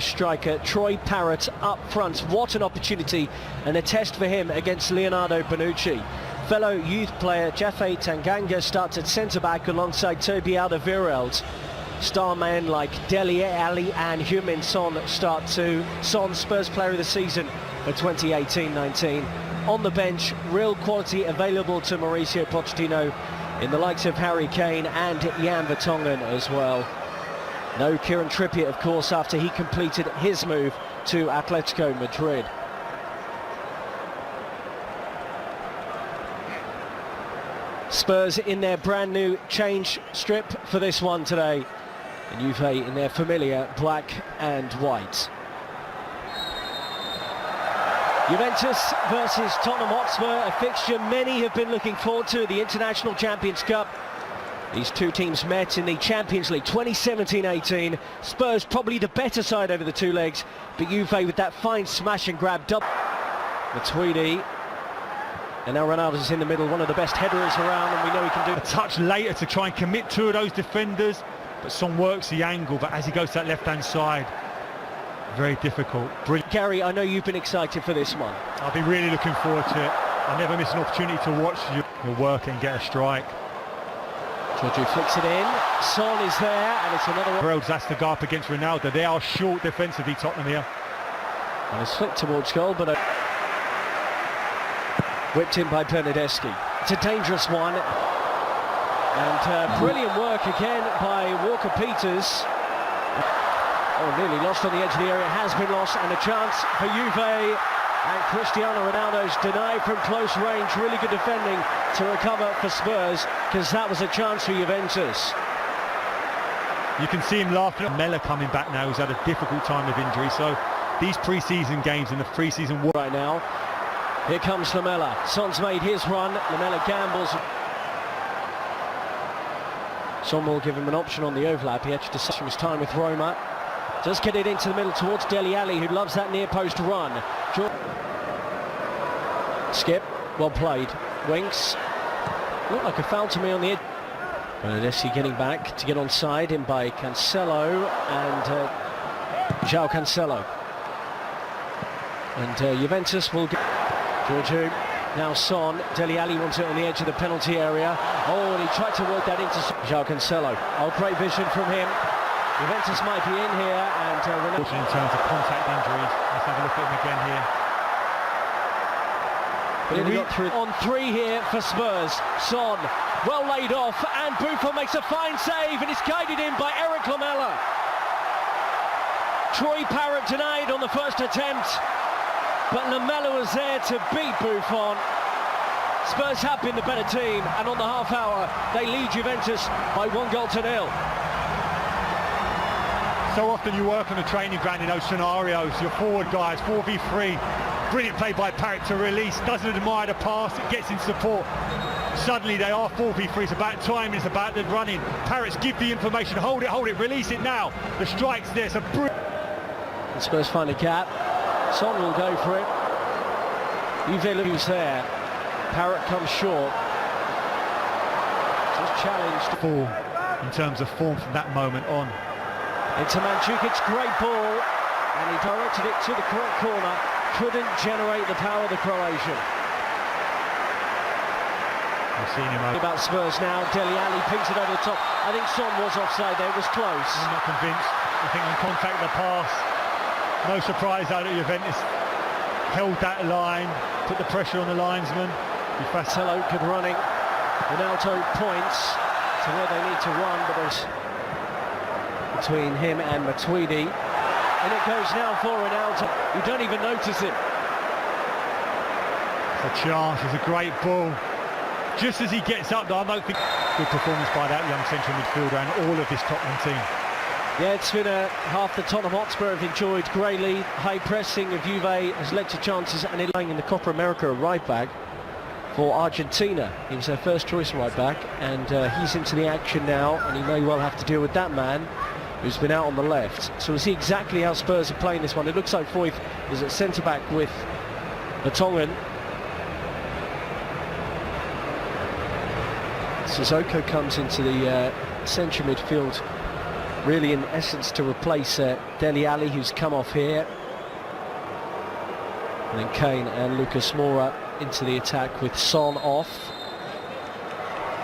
Striker Troy Parrott up front. What an opportunity and a test for him against Leonardo Bonucci. Fellow youth player Jaffe Tanganga starts at centre-back alongside Toby Alderweireld. Star men like Dele Alli and Heung-Min Son start too. Son, Spurs Player of the Season for 2018-19. On the bench, real quality available to Mauricio Pochettino in the likes of Harry Kane and Jan Vertonghen as well. No Kieran Trippier, of course, after he completed his move to Atletico Madrid. Spurs in their brand new change strip for this one today. And Juve in their familiar black and white. Juventus versus Tottenham Hotspur, a fixture many have been looking forward to, the International Champions Cup. These two teams met in the Champions League 2017-18. Spurs probably the better side over the two legs, but Juve with that fine smash and grab double. Matuidi, and now Ronaldo's in the middle, one of the best headers around, and we know he can do a touch later to try and commit two of those defenders, but Son works the angle, but as he goes to that left-hand side, very difficult. Brilliant. Gary, I know you've been excited for this one. I'll be really looking forward to it. I never miss an opportunity to watch you work and get a strike. Georgiou flicks it in, Son is there, and it's another one. Alderweireld has to go up against Ronaldo. They are short defensively, Tottenham here. And it's flicked towards goal, but whipped in by Bernardeschi. It's a dangerous one. And brilliant work again by Walker-Peters. Oh, nearly lost on the edge of the area, has been lost, and a chance for Juve. And Cristiano Ronaldo's denied from close range. Really good defending to recover for Spurs, because that was a chance for Juventus. You can see him laughing at Lamela coming back now. He's had a difficult time of injury, so these pre-season games and the pre-season work right now. Here comes Lamela. Son's made his run. Lamela gambles. Son will give him an option on the overlap. He actually decided his time with Roma. Just get it into the middle towards Dele Alli, who loves that near post run. Skipp, well played. Winks. Looked like a foul to me on the edge. Bernardeschi getting back to get onside, in by Cancelo and João Cancelo. And Juventus will get Georgiou. Now Son. Dele Alli wants it on the edge of the penalty area. Oh, and he tried to work that into João Cancelo. Oh, great vision from him. Juventus might be in here, and in terms of contact injuries. Let's have a look at him again here. But he got through on three here for Spurs. Son, well laid off, and Buffon makes a fine save, and it's guided in by Eric Lamela. Troy Parrott denied on the first attempt, but Lamela was there to beat Buffon. Spurs have been the better team, and on the half hour, they lead Juventus by 1-0. So often you work on the training ground in those scenarios, your forward guys, 4v3, brilliant play by Parrott to release, doesn't admire the pass, it gets in support. Suddenly they are 4v3, it's about time, it's about the running. Parrott's give the information, hold it, release it now. The strike's there, so brilliant. And Spurs find a gap, Son will go for it. Juve there, Parrott comes short. Just challenged. Fall in terms of form from that moment on. Into Mandžukić, great ball, and he directed it to the correct corner. Couldn't generate the power of the Croatian. We've seen him over. About Spurs now, Dele Alli pings it over the top. I think Son was offside there, it was close. I'm not convinced. I think on contact of the pass, no surprise out of Juventus. Held that line, put the pressure on the linesman. Cancelo good running. Ronaldo points to where they need to run, but there's between him and Matuidi, and it goes now for Ronaldo. You don't even notice it. It's a chance, it's a great ball. Just as he gets up, though, I don't think good performance by that young central midfielder and all of this Tottenham team. Yeah, it's been a half the Tottenham Hotspur have enjoyed. Great lead, high pressing of Juve has led to chances, and it lying in the Copa America right back for Argentina. He was their first choice right back, and he's into the action now, and he may well have to deal with that man who's been out on the left. So we'll see exactly how Spurs are playing this one. It looks like Foyth is at centre-back with Vertonghen. Sissoko comes into the central midfield really in essence to replace Dele Alli, who's come off here. And then Kane and Lucas Moura into the attack with Son off.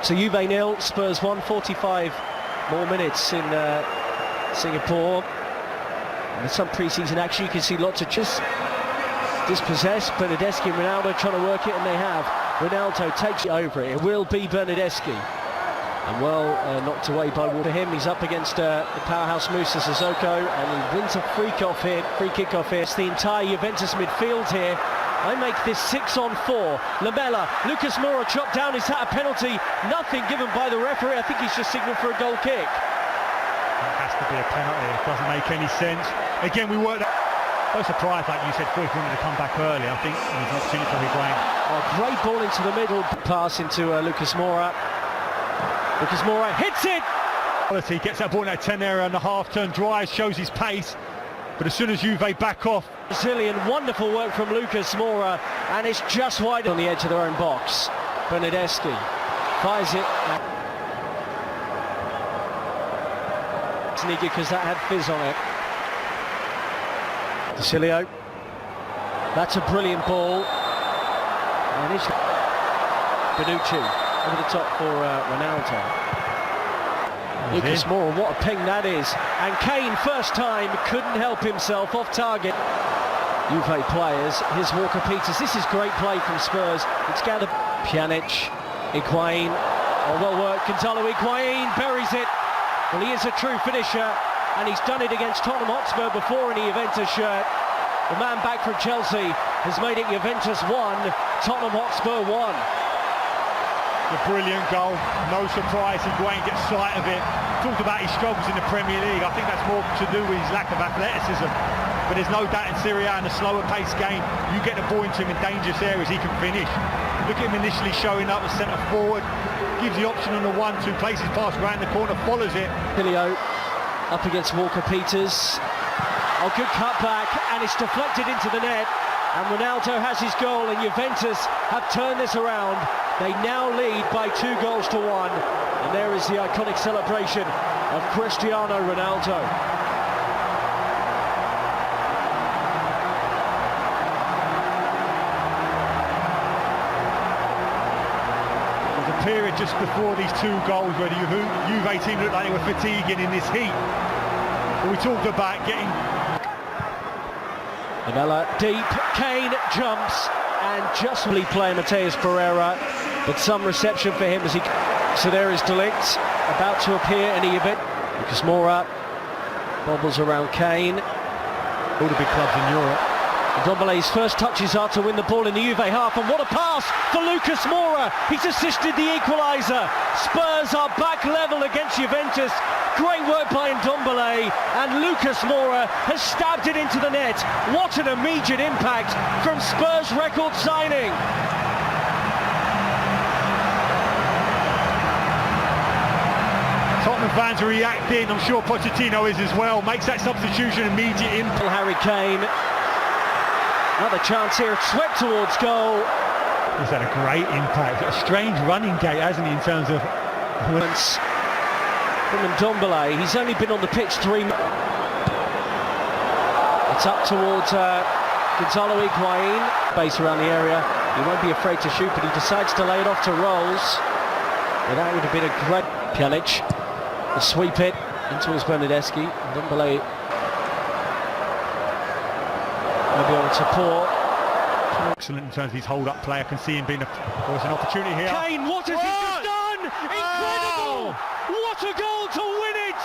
So Juve 0, Spurs 1, 45 more minutes in Singapore. And with some pre-season action, you can see lots of just dispossessed. Bernardeschi and Ronaldo trying to work it, and they have. Ronaldo takes it over it. It will be Bernardeschi. And well knocked away by him. He's up against the powerhouse Moussa Sissoko, and he wins a free kick off here. It's the entire Juventus midfield here. I make this 6-on-4. Lamela, Lucas Moura chopped down. Is that a penalty? Nothing given by the referee. I think he's just signalled for a goal kick. It has to be a penalty. It doesn't make any sense. Again, we weren't so surprised, like you said, Cruyff wanted to come back early. I think he's not seen it for Higuain. Oh, great ball into the middle. Pass into Lucas Moura. Lucas Moura hits it! He gets that ball in that 10 area and the half-turn drive, shows his pace. But as soon as Juve back off... Brazilian, wonderful work from Lucas Moura, and it's just wide on the edge of their own box. Bernardeschi fires it. Gazzaniga, because that had fizz on it. Sciglio. That's a brilliant ball. And it's Bonucci over the top for Ronaldo. Lucas Moura, what a ping that is. And Kane, first time, couldn't help himself off target. Juve players, here's Walker-Peters. This is great play from Spurs. It's gathered. Pjanić, Higuain. Oh, well worked. Gonzalo Higuain buries it. Well, he is a true finisher, and he's done it against Tottenham Hotspur before in the Juventus shirt. The man back from Chelsea has made it Juventus 1, Tottenham Hotspur 1. A brilliant goal, no surprise Higuain gets sight of it. Talked about his struggles in the Premier League. I think that's more to do with his lack of athleticism. But there's no doubt in Serie A, in a slower paced game, you get the ball into him in dangerous areas, he can finish. Look at him initially showing up as centre forward, gives the option on the 1-2, places pass round the corner, follows it. Sciglio up against Walker-Peters. Oh, good cut back, and it's deflected into the net. And Ronaldo has his goal, and Juventus have turned this around. They now lead by 2 goals to 1. And there is the iconic celebration of Cristiano Ronaldo. There's a period just before these 2 goals where the Juve team looked like they were fatiguing in this heat. But we talked about getting... Lamela deep, Kane jumps, and just really playing Mateus Pereira, but some reception for him as he... So there is De Ligt, about to appear in the event. Lucas Moura bobbles around Kane. All the big clubs in Europe. Ndombele's first touches are to win the ball in the Juve half, and what a pass for Lucas Moura. He's assisted the equaliser. Spurs are back level against Juventus. Great work by Ndombele, and Lucas Moura has stabbed it into the net. What an immediate impact from Spurs' record signing. Tottenham fans are reacting, I'm sure Pochettino is as well. Makes that substitution immediate impact. Harry Kane. Another chance here, swept towards goal. He's had a great impact. A strange running gait, hasn't he, in terms of... From Ndombele, he's only been on the pitch 3 minutes. It's up towards Gonzalo Higuain. Base around the area. He won't be afraid to shoot, but he decides to lay it off to Rolls. But that would have been a great... Pjanić, the sweep it in towards Bernardeschi. Ndombele maybe on support. Excellent in terms of his hold-up play. I can see him being there's an opportunity here. Kane, what has he just done? Incredible! What a goal to win it!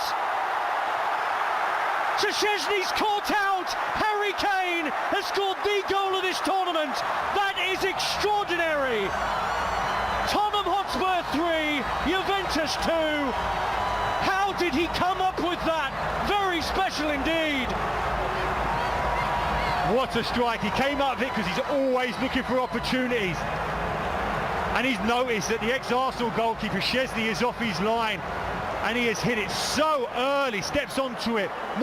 Szczesny's caught out. Harry Kane has scored the goal of this tournament. That is extraordinary. Tottenham Hotspur 3, Juventus 2. How did he come up with that? Very special indeed. What a strike. He came out of it because he's always looking for opportunities. And he's noticed that the ex-Arsenal goalkeeper, Szczesny, is off his line. And he has hit it so early, steps onto it.